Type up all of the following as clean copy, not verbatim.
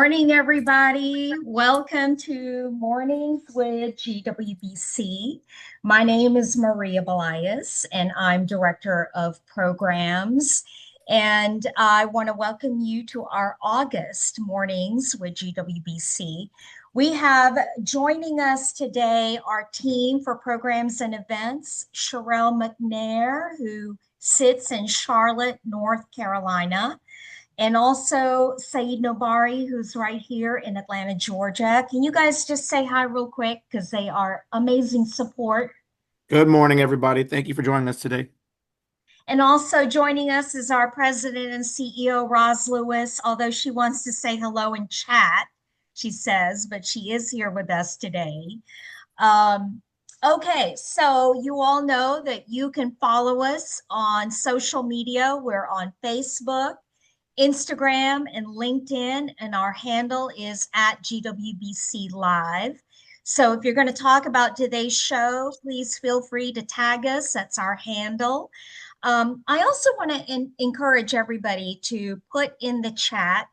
morning, everybody. Welcome to Mornings with GWBC. My name is Maria Belias, and I'm Director of Programs. And I want to welcome you to our August Mornings with GWBC. We have joining us today our team for programs and events, Sherelle McNair, who sits in Charlotte, North Carolina, and also Saeed Nobari, who's right here in Atlanta, Georgia. Can you guys just say hi real quick? Because they are amazing support. Good morning, everybody. Thank you for joining us today. And also joining us is our president and CEO, Roz Lewis, although she wants to say hello in chat, she says, but she is here with us today. Um, okay, so you all know that you can follow us on social media. We're on Facebook, Instagram, and LinkedIn, and our handle is at GWBC Live. So if you're going to talk about today's show, please feel free to tag us. That's our handle. I also want to encourage everybody to put in the chat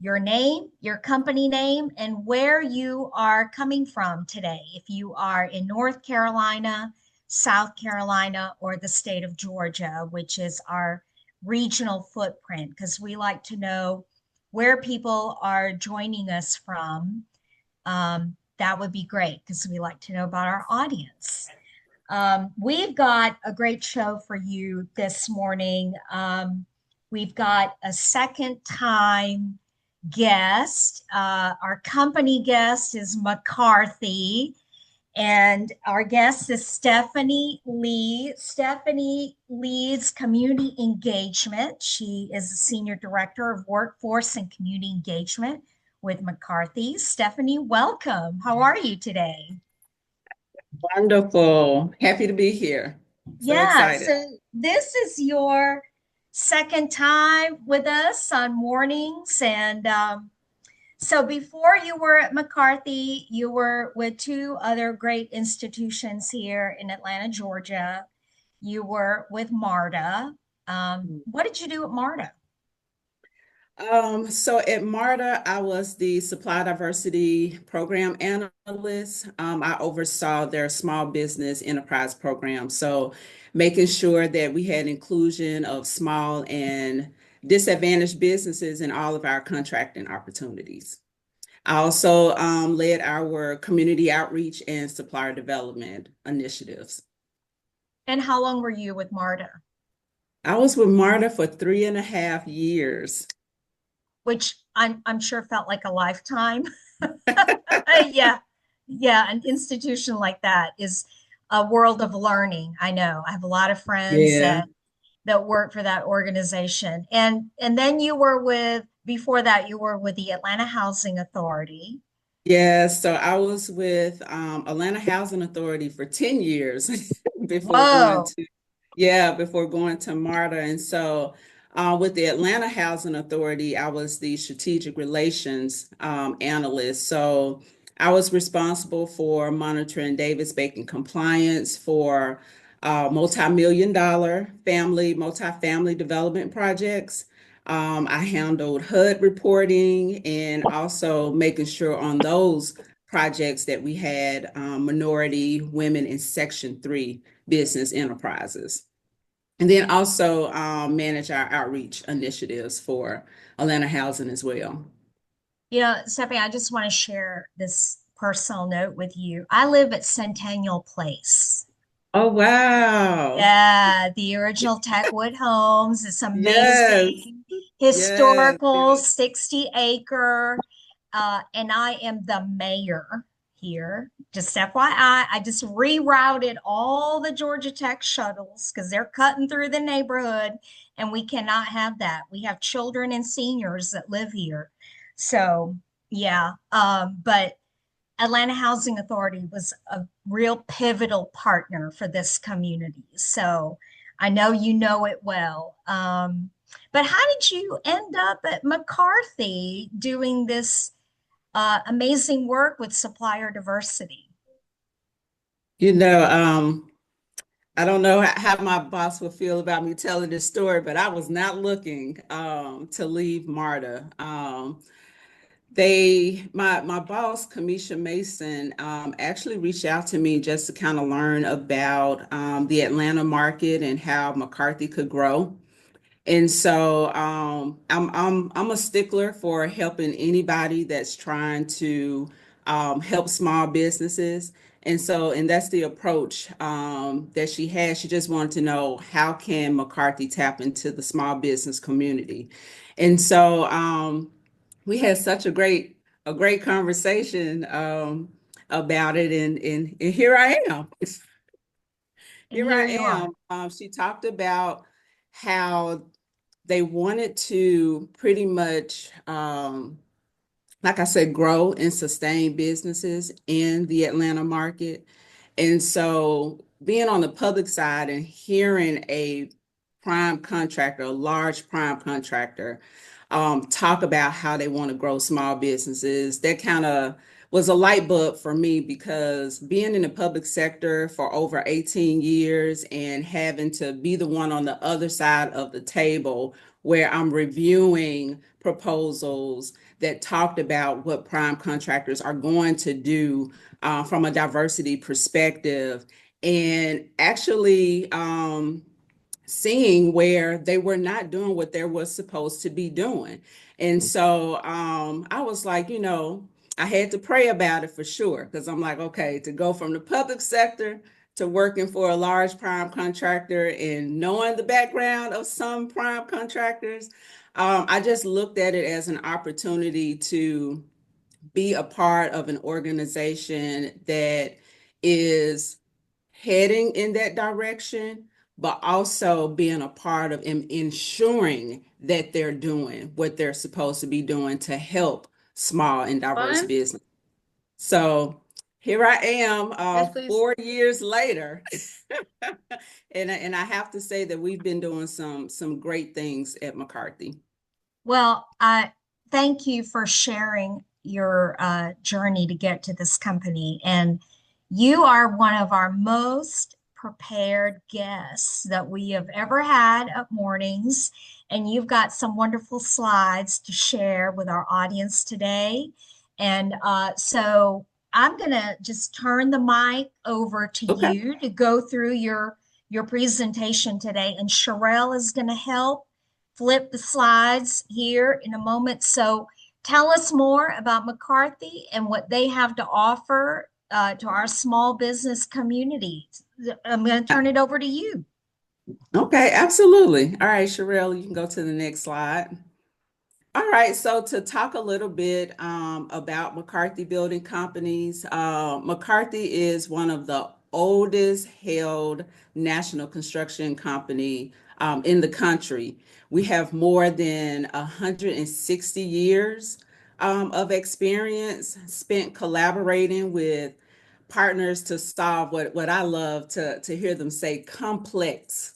your name, your company name, and where you are coming from today. If you are in North Carolina, South Carolina, or the state of Georgia, which is our regional footprint, because we like to know where people are joining us from. That would be great because we like to know about our audience. We've got a great show for you this morning. We've got a second time guest. Our company guest is McCarthy, and our guest is Stephanie Lee. Stephanie leads community engagement. She is the Senior Director of Workforce and Community Engagement with McCarthy. Stephanie, welcome. How are you today? Wonderful. Happy to be here. So Yeah, excited. so this is your second time with us on mornings. And so before you were at McCarthy, you were with two other great institutions here in Atlanta, Georgia. You were with MARTA. What did you do at MARTA? So at MARTA, I was the Supply Diversity Program Analyst. I oversaw their small business enterprise program. So making sure that we had inclusion of small and disadvantaged businesses in all of our contracting opportunities. I also led our community outreach and supplier development initiatives. And how long were you with MARTA? I was with MARTA for 3.5 years. Which I'm sure felt like a lifetime. Yeah, yeah, an institution like that is a world of learning. I know. I have a lot of friends Yeah. that work for that organization. And then you were with before that you were with the Atlanta Housing Authority. Yeah, so I was with Atlanta Housing Authority for 10 years before going Whoa. to, before going to MARTA. And so with the Atlanta Housing Authority, I was the strategic relations analyst. So I was responsible for monitoring Davis-Bacon compliance for multi-million dollar multi-family development projects. I handled HUD reporting and also making sure on those projects that we had minority, women, in Section 3 business enterprises. And then also manage our outreach initiatives for Atlanta Housing as well. Yeah, Stephanie, I just want to share this personal note with you. I live at Centennial Place. Oh, wow. Yeah, the original Techwood Homes. It's Yes, amazing. yes, Historical, yes. 60 acre. And I am the mayor here. Just FYI, I just rerouted all the Georgia Tech shuttles because they're cutting through the neighborhood, and we cannot have that. We have children and seniors that live here. So, yeah. But Atlanta Housing Authority was a real pivotal partner for this community. So I know you know it well. But how did you end up at McCarthy doing this amazing work with supplier diversity? You know, I don't know how my boss would feel about me telling this story, but I was not looking to leave MARTA. My boss, Kamisha Mason, actually reached out to me just to kind of learn about the Atlanta market and how McCarthy could grow. And so I'm a stickler for helping anybody that's trying to help small businesses. And that's the approach that she has. She just wanted to know, how can McCarthy tap into the small business community? And so we had such a great conversation about it, and here I am. And Here here I you am. are. She talked about how they wanted to pretty much, like I said, grow and sustain businesses in the Atlanta market. And so being on the public side and hearing a prime contractor, a large prime contractor, talk about how they want to grow small businesses, that kind of was a light bulb for me, because being in the public sector for over 18 years and having to be the one on the other side of the table where I'm reviewing proposals that talked about what prime contractors are going to do from a diversity perspective, and actually seeing where they were not doing what they were supposed to be doing. And so I was like, I had to pray about it for sure, because I'm like, okay, to go from the public sector to working for a large prime contractor and knowing the background of some prime contractors, I just looked at it as an opportunity to be a part of an organization that is heading in that direction, but also being a part of ensuring that they're doing what they're supposed to be doing to help small and diverse One, business. So here I am, yes, please. 4 years later, and I have to say that we've been doing some great things at McCarthy. Well, I thank you for sharing your journey to get to this company. And you are one of our most prepared guests that we have ever had at mornings. And you've got some wonderful slides to share with our audience today. And so I'm going to just turn the mic over to Okay. you to go through your presentation today. And Sherelle is going to help flip the slides here in a moment. So tell us more about McCarthy and what they have to offer to our small business community. I'm going to turn it over to you. Okay, absolutely. All right, Sherelle, you can go to the next slide. All right, so to talk a little bit about McCarthy Building Companies, McCarthy is one of the oldest held national construction company in the country. We have more than 160 years of experience spent collaborating with partners to solve what I love to hear them say, complex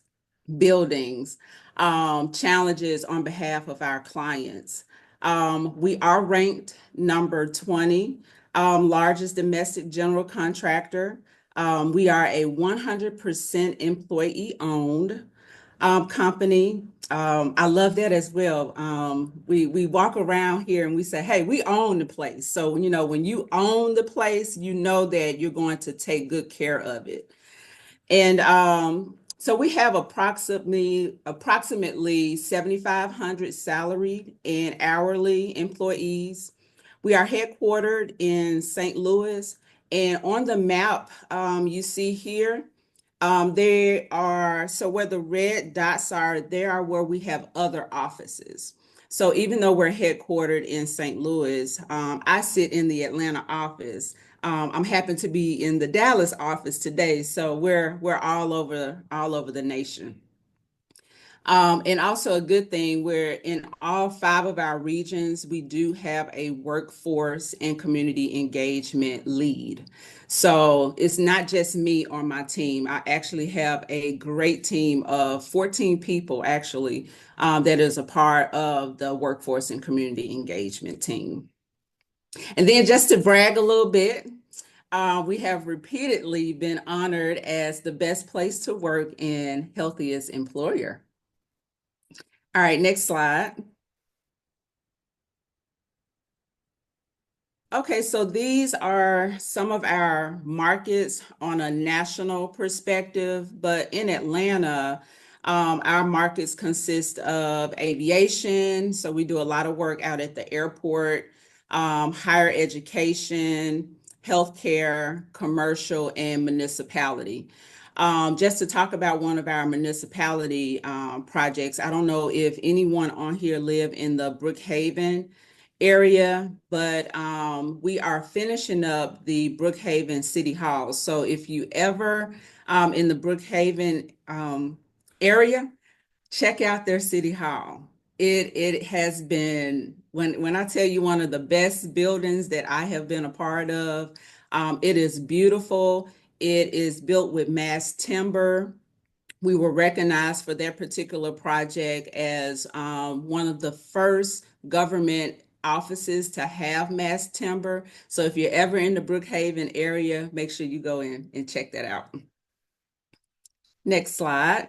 buildings, challenges on behalf of our clients. We are ranked number 20, largest domestic general contractor. We are a 100% employee owned company. I love that as well. We walk around here and we say, hey, we own the place. So, when you own the place, you know that you're going to take good care of it. And so we have approximately 7,500 salaried and hourly employees. We are headquartered in St. Louis, and on the map you see here, so where the red dots are, there are where we have other offices. So even though we're headquartered in St. Louis, I sit in the Atlanta office. I'm happen to be in the Dallas office today, so we're all over the nation. And also a good thing, we're in all 5 of our regions, we do have a workforce and community engagement lead. So it's not just me on my team. I actually have a great team of 14 people actually that is a part of the workforce and community engagement team. And then just to brag a little bit, we have repeatedly been honored as the best place to work and healthiest employer. All right, next slide. Okay, so these are some of our markets on a national perspective, but in Atlanta, our markets consist of aviation. So we do a lot of work out at the airport, higher education, healthcare, commercial, and municipality. Just to talk about one of our municipality projects, I don't know if anyone on here live in the Brookhaven area, but we are finishing up the Brookhaven City Hall. So if you ever in the Brookhaven area, check out their City Hall. It has been when I tell you one of the best buildings that I have been a part of. It is beautiful. It is built with mass timber. We were recognized for that particular project as one of the first government offices to have mass timber. So if you're ever in the Brookhaven area, make sure you go in and check that out. Next slide.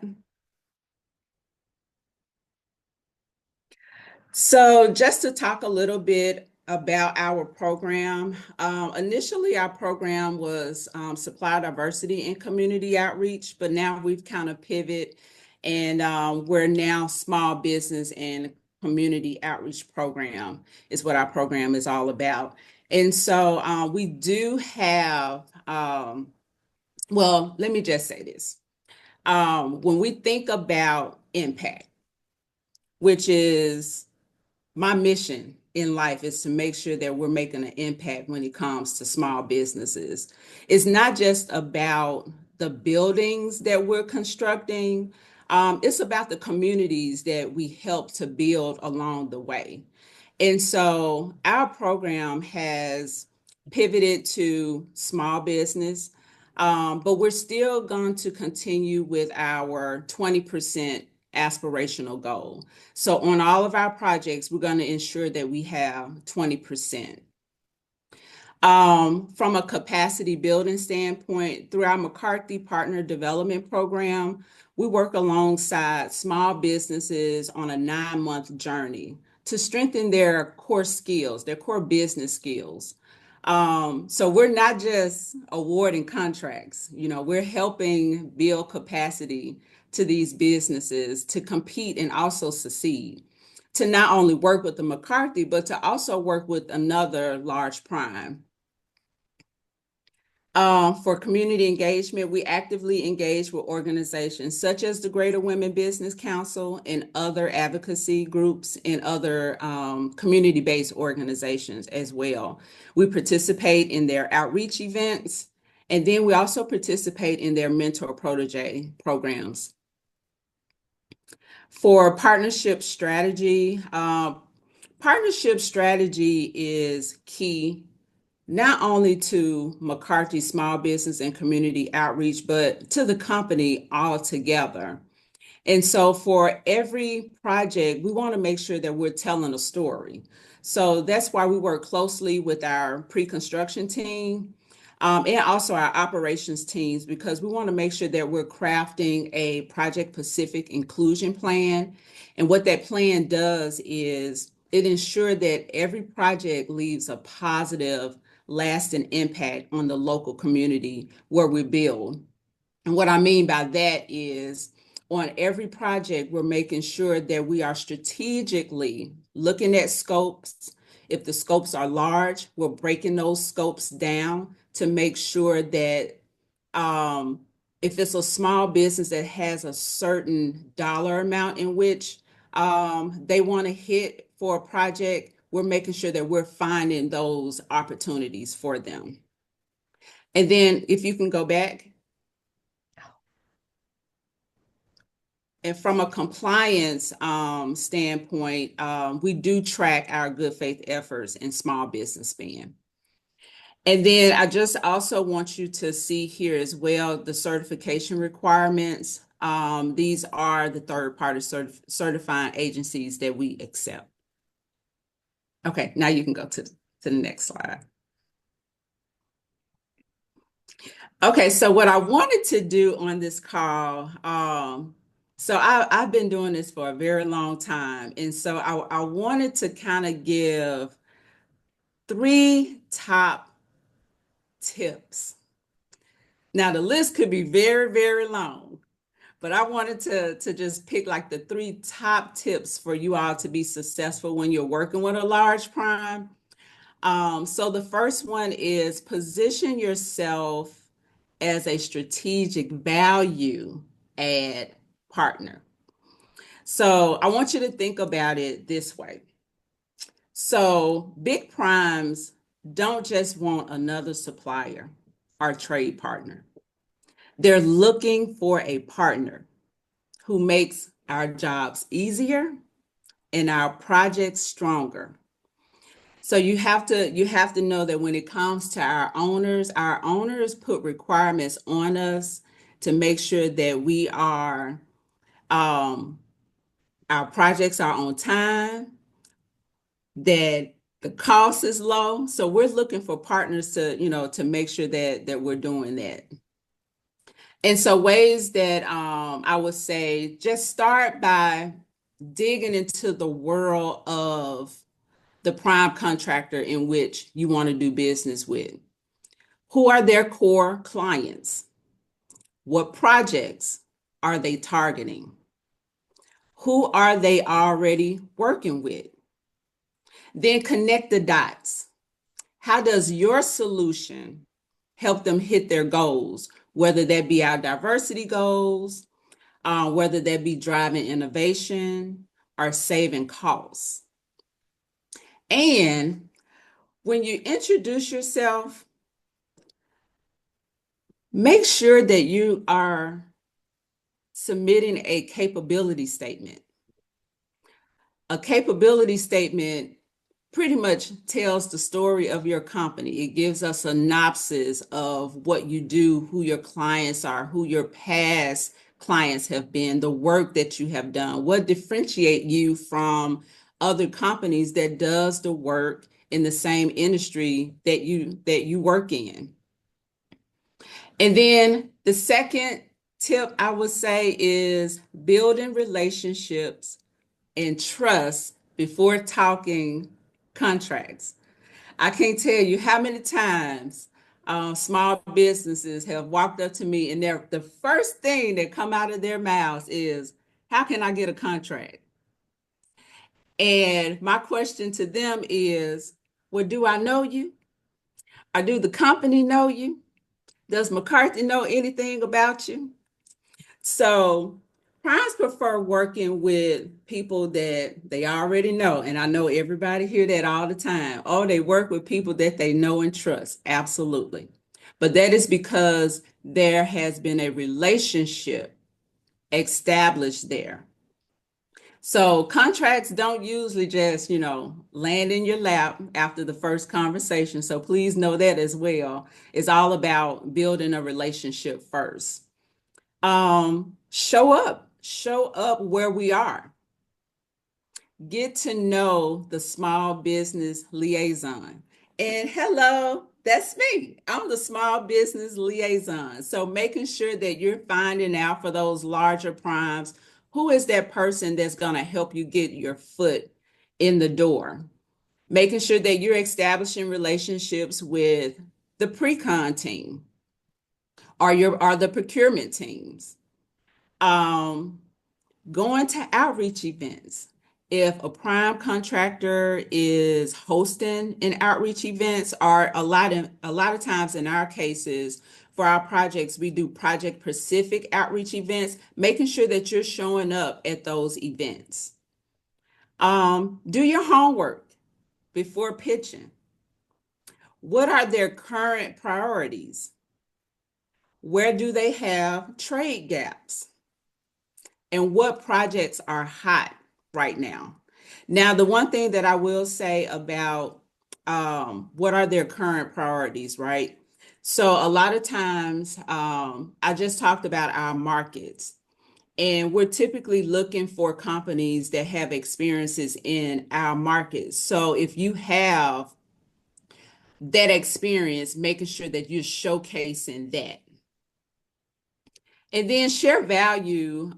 So just to talk a little bit about our program, initially our program was supply diversity and community outreach, but now we've kind of pivoted and we're now small business and community outreach program is what our program is all about. And so we do have, well, let me just say this. When we think about impact, which is my mission in life is to make sure that we're making an impact when it comes to small businesses. It's not just about the buildings that we're constructing. It's about the communities that we help to build along the way. And so our program has pivoted to small business, but we're still going to continue with our 20% aspirational goal. So on all of our projects, we're going to ensure that we have 20%. From a capacity building standpoint, through our McCarthy Partner Development Program, we work alongside small businesses on a 9-month journey to strengthen their core skills, their core business skills. So we're not just awarding contracts, we're helping build capacity to these businesses to compete and also succeed, to not only work with the McCarthy, but to also work with another large prime. For community engagement, we actively engage with organizations such as the Greater Women Business Council and other advocacy groups and other community-based organizations as well. We participate in their outreach events, and then we also participate in their mentor protege programs. For partnership strategy is key not only to McCarthy Small Business and Community Outreach, but to the company altogether. And so for every project, we want to make sure that we're telling a story. So that's why we work closely with our pre-construction team and also our operations teams, because we want to make sure that we're crafting a project-specific inclusion plan. And what that plan does is it ensures that every project leaves a positive lasting impact on the local community where we build. And what I mean by that is on every project, we're making sure that we are strategically looking at scopes. If the scopes are large, we're breaking those scopes down to make sure that if it's a small business that has a certain dollar amount in which they want to hit for a project, we're making sure that we're finding those opportunities for them. And then if you can go back. And from a compliance standpoint, we do track our good faith efforts in small business span. And then I just also want you to see here as well the certification requirements. These are the third-party certifying agencies that we accept. Okay, now you can go to the next slide. Okay, so what I wanted to do on this call, so I've been doing this for a very long time. And so I wanted to kind of give 3 top tips. Now, the list could be very, very long, but I wanted to just pick like the 3 top tips for you all to be successful when you're working with a large prime. So the first one is position yourself as a strategic value add partner. So I want you to think about it this way. So big primes don't just want another supplier or trade partner. They're looking for a partner who makes our jobs easier and our projects stronger. So you have to know that when it comes to our owners put requirements on us to make sure that we are our projects are on time, that the cost is low. So we're looking for partners to make sure that we're doing that. And so ways that I would say just start by digging into the world of the prime contractor in which you want to do business with. Who are their core clients? What projects are they targeting? Who are they already working with? Then connect the dots. How does your solution help them hit their goals, whether that be our diversity goals, whether that be driving innovation or saving costs? And when you introduce yourself, make sure that you are submitting a capability statement. A capability statement pretty much tells the story of your company. It gives a synopsis of what you do, who your clients are, who your past clients have been, the work that you have done, what differentiate you from other companies that does the work in the same industry that you work in. And then the second tip I would say is building relationships and trust before talking contracts. I can't tell you how many times small businesses have walked up to me and the first thing that come out of their mouths is, how can I get a contract? And my question to them is, well, do I know you? Or do the company know you? Does McCarthy know anything about you? So primes prefer working with people that they already know. And I know everybody hear that all the time. Oh, they work with people that they know and trust. Absolutely. But that is because there has been a relationship established there. So contracts don't usually just, land in your lap after the first conversation. So please know that as well. It's all about building a relationship first. Show up where we are. Get to know the small business liaison. And hello, that's me. I'm the small business liaison. So making sure that you're finding out for those larger primes, who is that person that's going to help you get your foot in the door? Making sure that you're establishing relationships with the pre-con team or the procurement teams. Going to outreach events. If a prime contractor is hosting an outreach events, or a lot of times in our cases for our projects, we do project specific outreach events, making sure that you're showing up at those events. Do your homework before pitching. What are their current priorities? Where do they have trade gaps? And what projects are hot right now? Now, the one thing that I will say about what are their current priorities, right? So a lot of times, I just talked about our markets, and we're typically looking for companies that have experiences in our markets. So if you have that experience, making sure that you're showcasing that. And then share value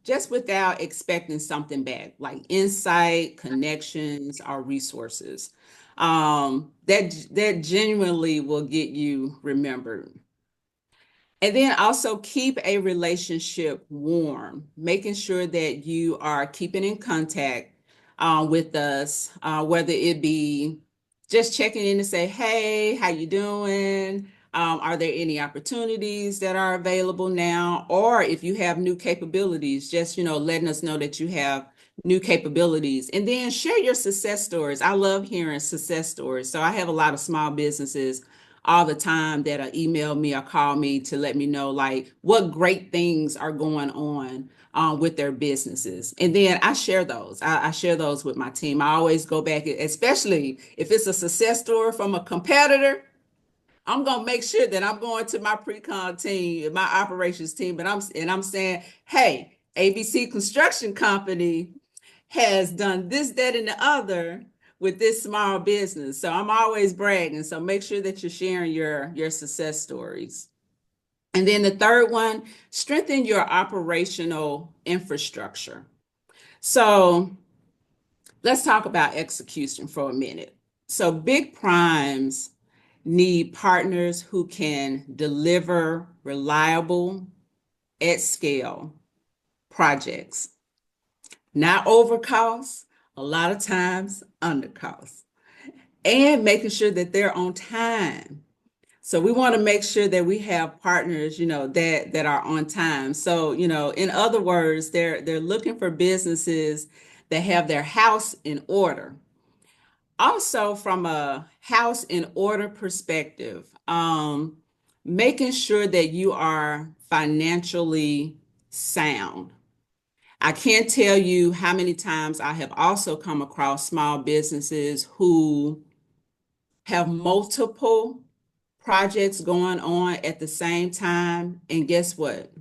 just without expecting something back, like insight, connections, or resources. That genuinely will get you remembered. And then also keep a relationship warm, making sure that you are keeping in contact with us, whether it be just checking in to say, hey, how you doing? Are there any opportunities that are available now? Or if you have new capabilities, just, letting us know that you have new capabilities. And then share your success stories. I love hearing success stories. So I have a lot of small businesses all the time that email me or call me to let me know like what great things are going on with their businesses. And then I share those. I share those with my team. I always go back, especially if it's a success story from a competitor. I'm gonna make sure that I'm going to my pre-con team, my operations team, and I'm saying, hey, ABC Construction Company has done this, that, and the other with this small business. So I'm always bragging. So make sure that you're sharing your success stories. And then the third one, strengthen your operational infrastructure. So let's talk about execution for a minute. So big primes need partners who can deliver reliable, at scale projects, not over cost, a lot of times under cost, and making sure that they're on time. So we want to make sure that we have partners, that are on time. So, in other words, they're looking for businesses that have their house in order. Also, from a house in order perspective, making sure that you are financially sound. I can't tell you how many times I have also come across small businesses who have multiple projects going on at the same time. And guess what?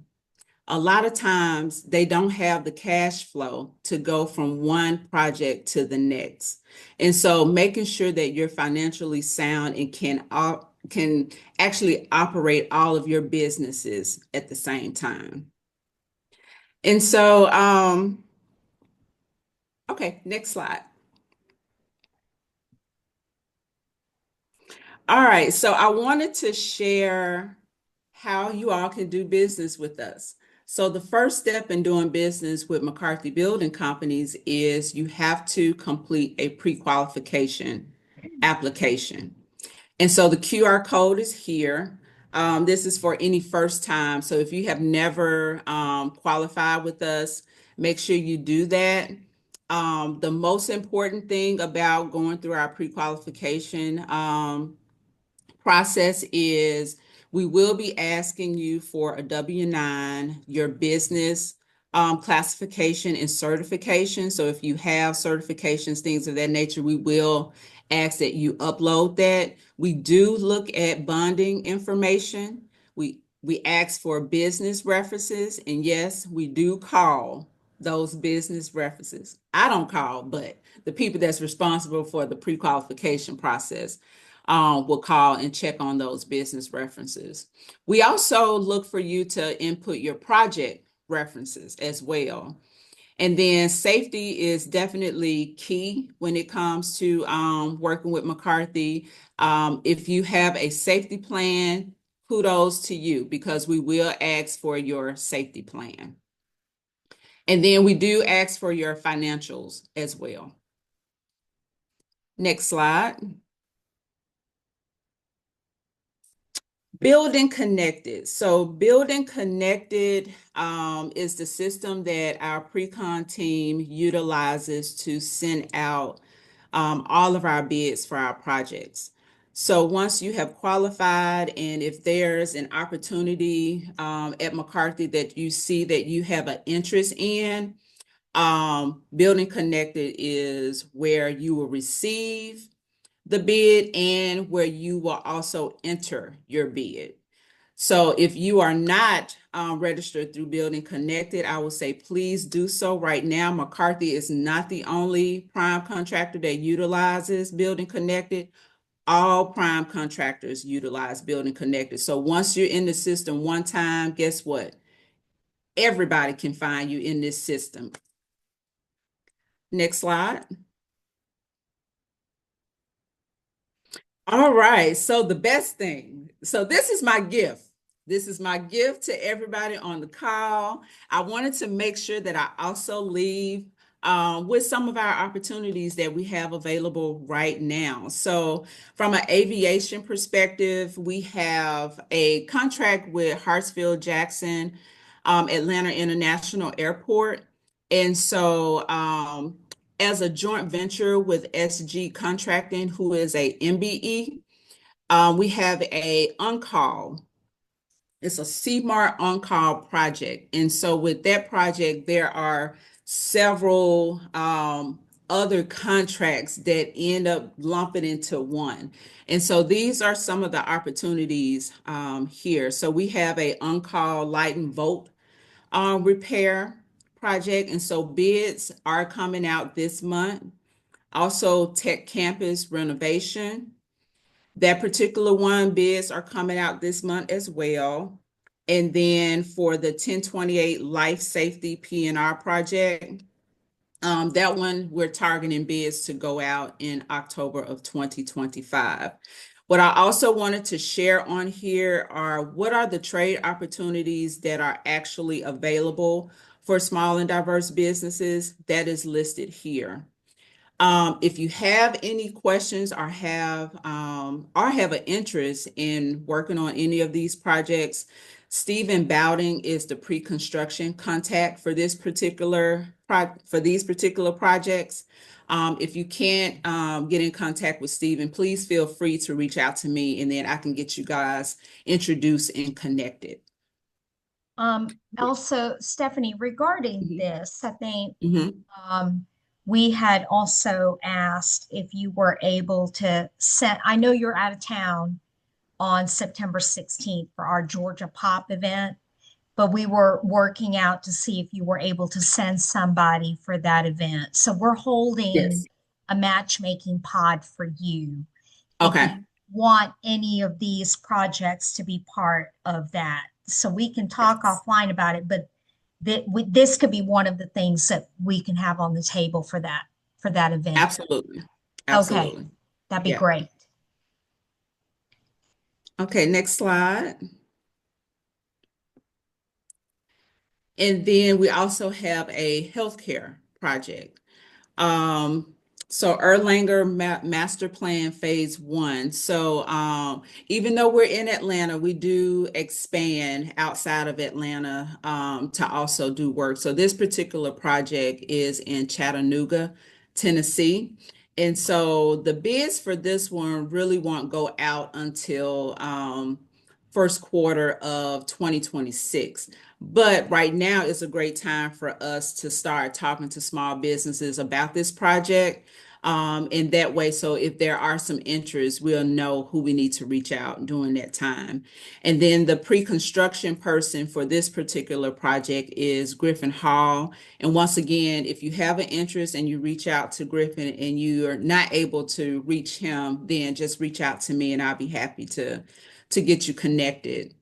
A lot of times they don't have the cash flow to go from one project to the next. And so making sure that you're financially sound and can actually operate all of your businesses at the same time. And so, okay, next slide. All right, so I wanted to share how you all can do business with us. So the first step in doing business with McCarthy Building Companies is you have to complete a pre-qualification application. And so the QR code is here. This is for any first time. So if you have never qualified with us, make sure you do that. The most important thing about going through our pre-qualification process is we will be asking you for a W-9, your business classification and certification. So if you have certifications, things of that nature, we will ask that you upload that. We do look at bonding information. We ask for business references, and yes, we do call those business references. I don't call, but the people that's responsible for the pre-qualification process will call and check on those business references. We also look for you to input your project references as well. And then safety is definitely key when it comes to working with McCarthy. If you have a safety plan, kudos to you because we will ask for your safety plan. And then we do ask for your financials as well. Next slide. Building Connected. So Building Connected is the system that our pre-con team utilizes to send out all of our bids for our projects. So once you have qualified and if there's an opportunity at McCarthy that you see that you have an interest in, Building Connected is where you will receive the bid and where you will also enter your bid. So if you are not registered through Building Connected, I will say please do so right now. McCarthy is not the only prime contractor that utilizes Building Connected. All prime contractors utilize Building Connected. So once you're in the system one time, guess what? Everybody can find you in this system. Next slide. All right. So the best thing. So this is my gift. This is my gift to everybody on the call. I wanted to make sure that I also leave with some of our opportunities that we have available right now. So from an aviation perspective, we have a contract with Hartsfield Jackson Atlanta International Airport. And so as a joint venture with SG Contracting, who is a MBE. We have a on-call. It's a CMART on-call project. And so with that project, there are several other contracts that end up lumping into one. And so these are some of the opportunities here. So we have a on-call light and volt repair project. And so bids are coming out this month. Also, tech campus renovation. That particular one, bids are coming out this month as well. And then for the 1028 Life Safety P&R project, that one we're targeting bids to go out in October of 2025. What I also wanted to share on here are what are the trade opportunities that are actually available for small and diverse businesses that is listed here. If you have any questions or have an interest in working on any of these projects, Stephen Bowding is the pre-construction contact for these particular projects. If you can't get in contact with Stephen, please feel free to reach out to me, and then I can get you guys introduced and connected. Also, Stephanie, regarding Mhm. this, I think Mhm. we had also asked if you were able to send, I know you're out of town on September 16th for our Georgia Pop event, but we were working out to see if you were able to send somebody for that event. So we're holding Yes. a matchmaking pod for you if Okay. you want any of these projects to be part of that. So we can talk Yes. offline about it, but this could be one of the things that we can have on the table for that event. Absolutely. Okay, Absolutely. that'd be Yeah. great. Okay, next slide. And then we also have a healthcare project. Um, so Erlanger Master Plan Phase 1. So even though we're in Atlanta, we do expand outside of Atlanta to also do work. So this particular project is in Chattanooga, Tennessee. And so the bids for this one really won't go out until first quarter of 2026. But right now is a great time for us to start talking to small businesses about this project. In that way, so if there are some interests, we'll know who we need to reach out during that time. And then the pre-construction person for this particular project is Griffin Hall. And once again, if you have an interest and you reach out to Griffin and you are not able to reach him, then just reach out to me and I'll be happy to get you connected.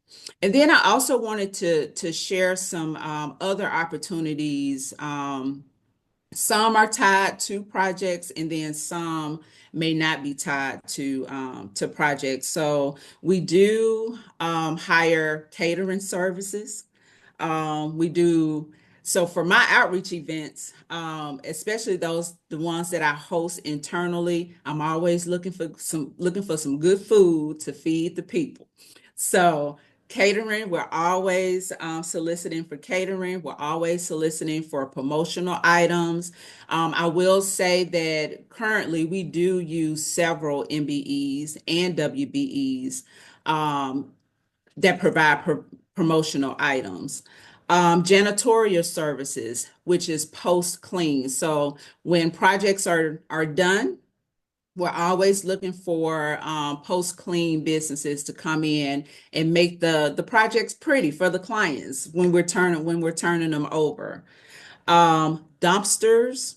And then I also wanted to share some other opportunities. Some are tied to projects, and then some may not be tied to projects. So we do hire catering services. We do so for my outreach events, especially the ones that I host internally. I'm always looking for some good food to feed the people. So catering, we're always soliciting for catering. We're always soliciting for promotional items. I will say that currently we do use several MBEs and WBEs that provide promotional items. Janitorial services, which is post clean. So when projects are done, we're always looking for post clean businesses to come in and make the projects pretty for the clients when we're turning them over. Dumpsters,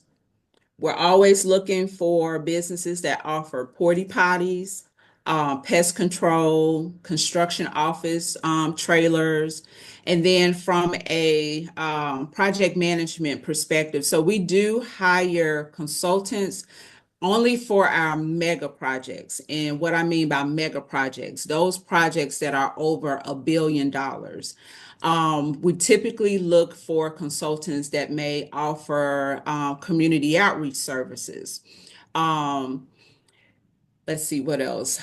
we're always looking for businesses that offer porta potties, pest control, construction office trailers, and then from a project management perspective. So we do hire consultants, Only for our mega projects. And what I mean by mega projects, those projects that are over $1 billion. We typically look for consultants that may offer community outreach services. Um, let's see what else.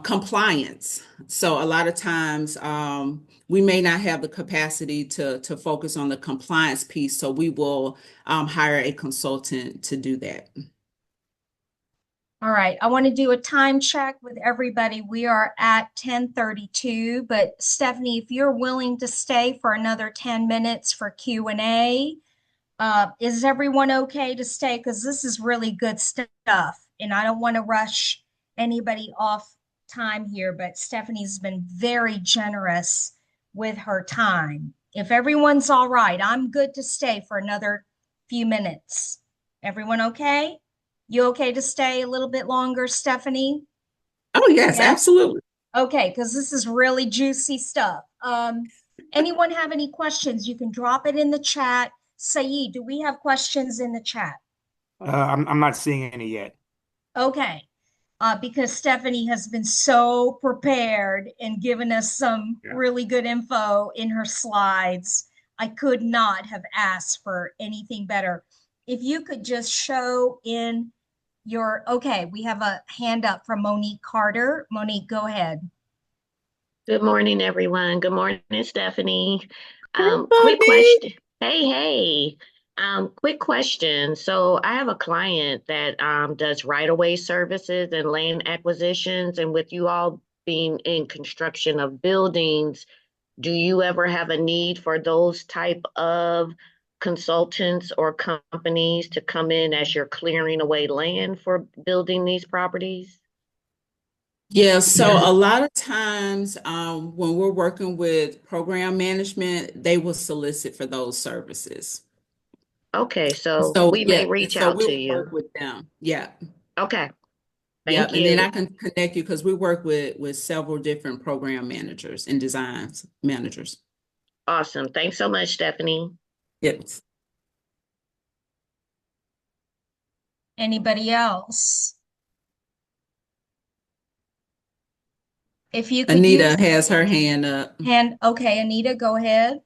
Compliance. So a lot of times we may not have the capacity to focus on the compliance piece, so we will hire a consultant to do that. All right, I want to do a time check with everybody. We are at 10:32, but Stephanie, if you're willing to stay for another 10 minutes for Q&A, is everyone okay to stay? Because this is really good stuff, and I don't want to rush anybody off time here, but Stephanie's been very generous with her time. If everyone's all right, I'm good to stay for another few minutes. Everyone okay? You okay to stay a little bit longer, Stephanie? Oh, yes, Yes? absolutely. Okay, because this is really juicy stuff. Anyone have any questions? You can drop it in the chat. Saeed, do we have questions in the chat? I'm not seeing any yet. Okay, because Stephanie has been so prepared and given us some Yeah. really good info in her slides. I could not have asked for anything better. If you could just show in okay, we have a hand up from Monique Carter. Monique, go ahead. Good morning, everyone. Good morning, Stephanie. Quick Everybody. question. Hey, hey. Quick question. So I have a client that does right-of-way services and land acquisitions, and with you all being in construction of buildings, do you ever have a need for those type of consultants or companies to come in as you're clearing away land for building these properties? Yeah, so a lot of times when we're working with program management, they will solicit for those services. Okay, so So we may yeah, reach so out to we'll work you. with them. Yeah, Okay, yep. thank And then you. I can connect you because we work with several different program managers and designs managers. Awesome. Thanks so much, Stephanie. Yep. Anybody else? If you could Anita use has her hand up. hand, okay, Anita, go ahead.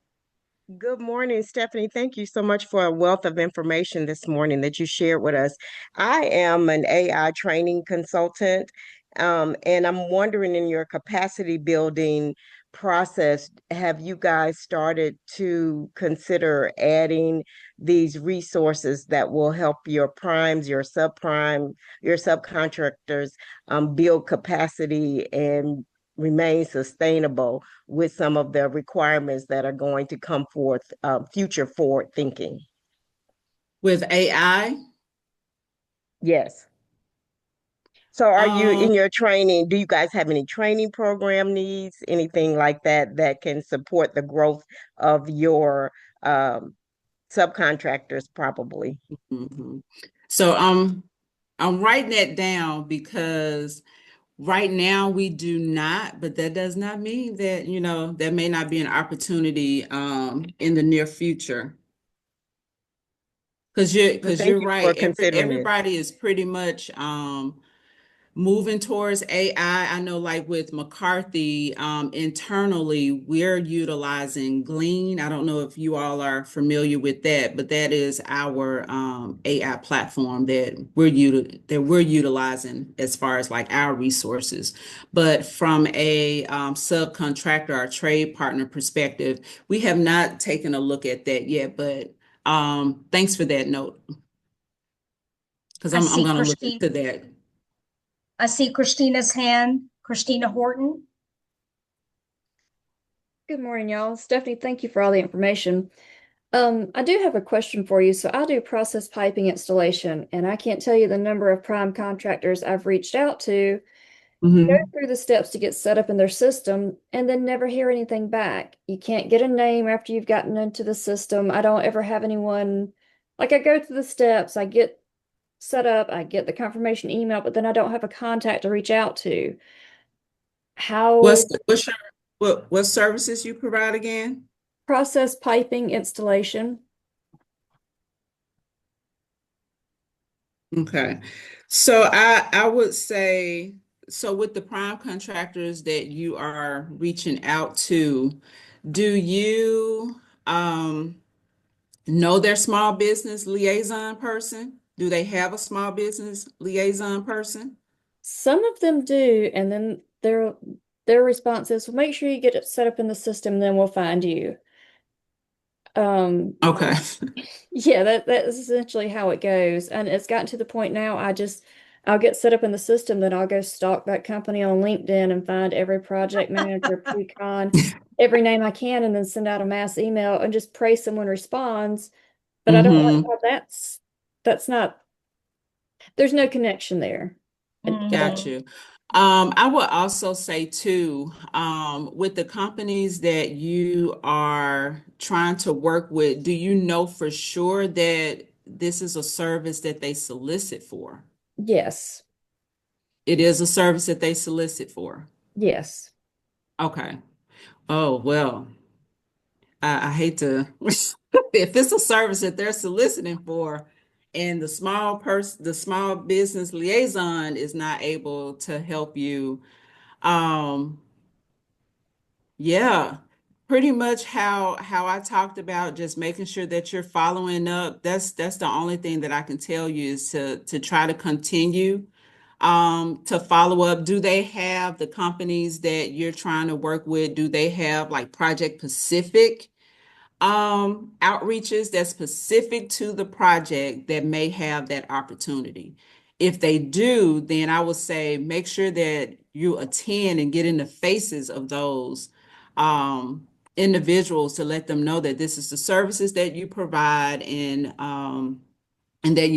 Good morning, Stephanie. Thank you so much for a wealth of information this morning that you shared with us. I am an AI training consultant, and I'm wondering in your capacity building process, have you guys started to consider adding these resources that will help your primes, your subprime, your subcontractors build capacity and remain sustainable with some of the requirements that are going to come forth, future forward thinking? With AI. Yes. So are you Um, in your training, do you guys have any training program needs, anything like that that can support the growth of your um, subcontractors probably? mhm. So I'm writing that down because right now we do not, but that does not mean that, there may not be an opportunity in the near future. Because you're Well, because thank you're you for right. considering it. Everybody is pretty much moving towards AI. I know, like with McCarthy, internally, we're utilizing Glean. I don't know if you all are familiar with that, but that is our AI platform that we're utilizing as far as like our resources. But from a subcontractor or trade partner perspective, we have not taken a look at that yet. But thanks for that note, because I I'm see going to look Christine. into that. I see Christina's hand. Christina Horton. Good morning, y'all. Stephanie, thank you for all the information. I do have a question for you. So I do process piping installation, and I can't tell you the number of prime contractors I've reached out to, go Mhm. through the steps to get set up in their system, and then never hear anything back. You can't get a name after you've gotten into the system. I don't ever have anyone, like I go through the steps, I get set up, I get the confirmation email, but then I don't have a contact to reach out to. How What services you provide again? process piping installation? Okay. So I would say, so with the prime contractors that you are reaching out to, do you know their small business liaison person? Do they have a small business liaison person? Some of them do, and then their response is, well, make sure you get it set up in the system, then we'll find you. Um, Okay. yeah, that is essentially how it goes. And it's gotten to the point now I'll get set up in the system, then I'll go stalk that company on LinkedIn and find every project manager, pre-con, every name I can, and then send out a mass email and just pray someone responds. But I don't like Mm-hmm. how that's not, there's no connection there. It Got Mhm. you. I would also say too, with the companies that you are trying to work with, do you know for sure that this is a service that they solicit for? yes. It is a service that they solicit for. Yes. Okay. Oh, well, I hate to, if it's a service that they're soliciting for and the small business liaison is not able to help you, um, yeah, pretty much how I talked about just making sure that you're following up. That's the only thing that I can tell you is to try to continue to follow up. Do they have the companies that you're trying to work with? Do they have like project specific outreaches that's specific to the project that may have that opportunity? If they do, then I would say make sure that you attend and get in the faces of those um, individuals to let them know that this is the services that you provide and that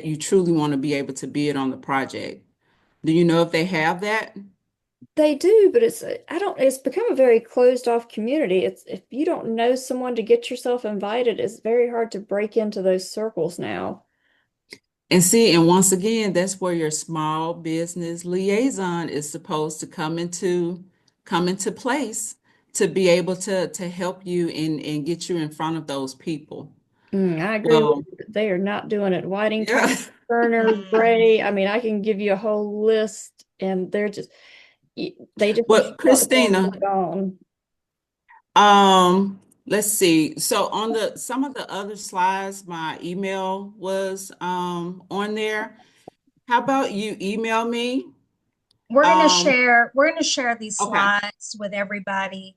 you truly want to be able to bid on the project. Do you know if they have that? They do, but it's become a very closed off community. It's if you don't know someone to get yourself invited, it's very hard to break into those circles now. And see, and once again, that's where your small business liaison is supposed to come into place to be able to help you and get you in front of those people. I agree with Well, you, but they are not doing it. Whiting, yeah. Thomas, Turner, Gray. I mean, I can give you a whole list, and they just Well, want the phone and Christina, they're gone. let's see. So on the some of the other slides, my email was on there. How about you email me? Um, We're gonna share these okay. slides with everybody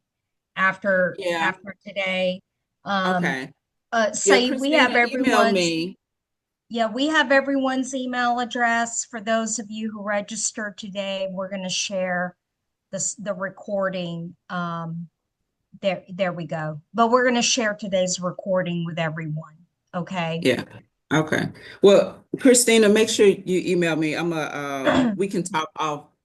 after Yeah. today. Um, Okay. Yeah, say we have Christina, email everyone's, me. yeah, we have everyone's email address. For those of you who registered today, we're gonna share the recording. There we go. But we're gonna share today's recording with everyone. Okay. Yeah. Okay. Well, Christina, make sure you email me. We can talk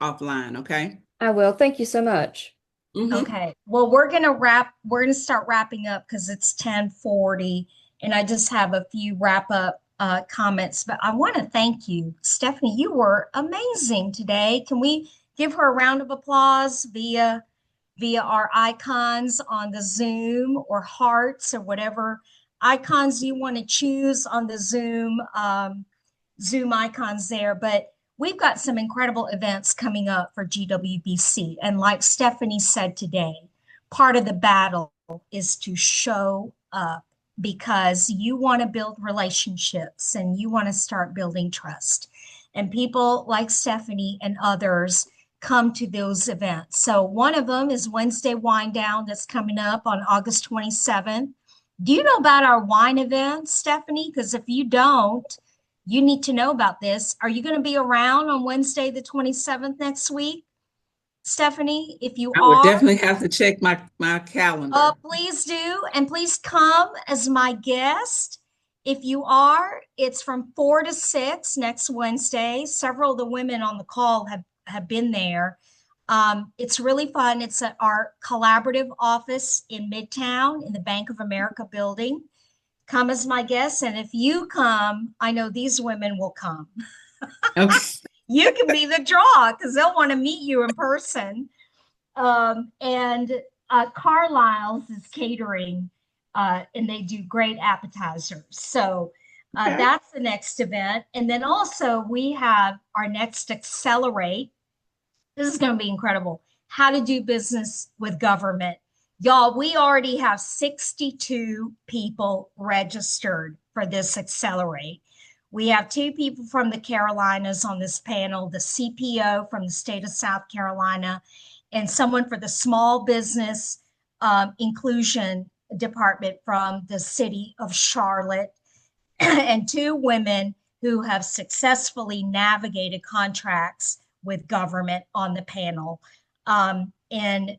offline, okay? I will. Thank you so much. Mm-hmm. Okay. Well, we're gonna start wrapping up because it's 10:40 and I just have a few wrap up comments, but I want to thank you. Stephanie, you were amazing today. Can we give her a round of applause via our icons on the Zoom or hearts or whatever icons you want to choose on the Zoom icons there. But we've got some incredible events coming up for GWBC. And like Stephanie said today, part of the battle is to show up because you want to build relationships and you want to start building trust. And people like Stephanie and others come to those events. So one of them is Wednesday Wine Down that's coming up on August 27th. Do you know about our wine events, Stephanie? Because if you don't, you need to know about this. Are you going to be around on Wednesday, the 27th next week, Stephanie? If you I would are, definitely have to check my calendar. please do. And please come as my guest. If you are, it's from 4 to 6 next Wednesday. Several of the women on the call have been there. It's really fun. It's at our collaborative office in Midtown in the Bank of America building. Come as my guest. And if you come, I know these women will come. Okay. You can be the draw because they'll want to meet you in person. And Carlisle's is catering, and they do great appetizers. So Okay. That's the next event. And then also we have our next Accelerate. This is going to be incredible. How to do business with government. Y'all, we already have 62 people registered for this Accelerate. We have 2 people from the Carolinas on this panel, the CPO from the state of South Carolina, and someone for the small business inclusion department from the city of Charlotte, and 2 women who have successfully navigated contracts with government on the panel. And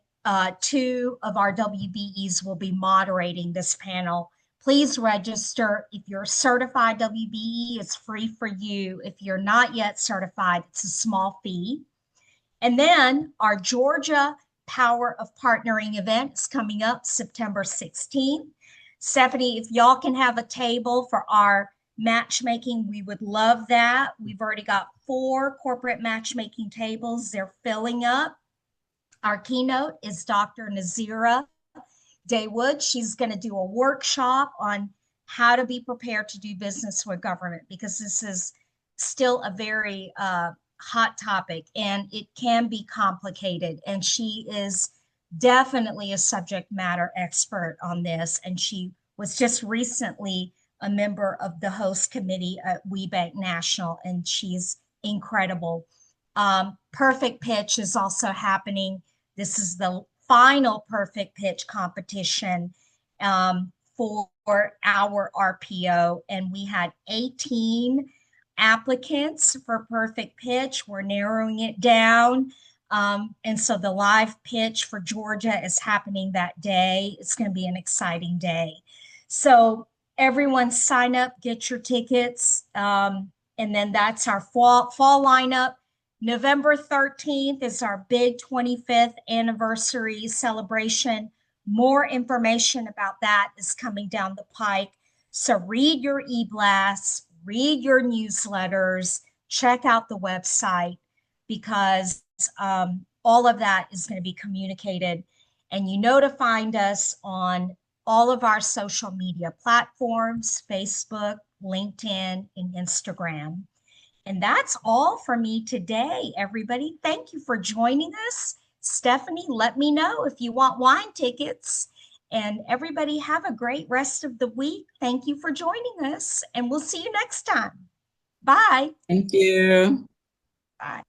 2 of our WBEs will be moderating this panel. Please register. If you're a certified WBE, it's free for you. If you're not yet certified, it's a small fee. And then our Georgia Power of Partnering event is coming up September 16th. Stephanie, if y'all can have a table for our matchmaking, we would love that. We've already got 4 corporate matchmaking tables. They're filling up. Our keynote is Dr. Nazira Daywood. She's going to do a workshop on how to be prepared to do business with government, because this is still a very hot topic and it can be complicated. And she is definitely a subject matter expert on this. And she was just recently a member of the host committee at WeBank National, and she's incredible. Perfect Pitch is also happening. This is the final Perfect Pitch competition for our RPO, and we had 18 applicants for Perfect Pitch. We're narrowing it down. And so the live pitch for Georgia is happening that day. It's going to be an exciting day. So everyone sign up, get your tickets. And then that's our fall lineup. November 13th is our big 25th anniversary celebration. More information about that is coming down the pike. So read your e-blasts, read your newsletters, check out the website, because all of that is going to be communicated. And you know to find us on all of our social media platforms, Facebook, LinkedIn, and Instagram. And that's all for me today, everybody. Thank you for joining us. Stephanie, let me know if you want wine tickets. And everybody have a great rest of the week. Thank you for joining us, and we'll see you next time. Bye. Thank you. Bye.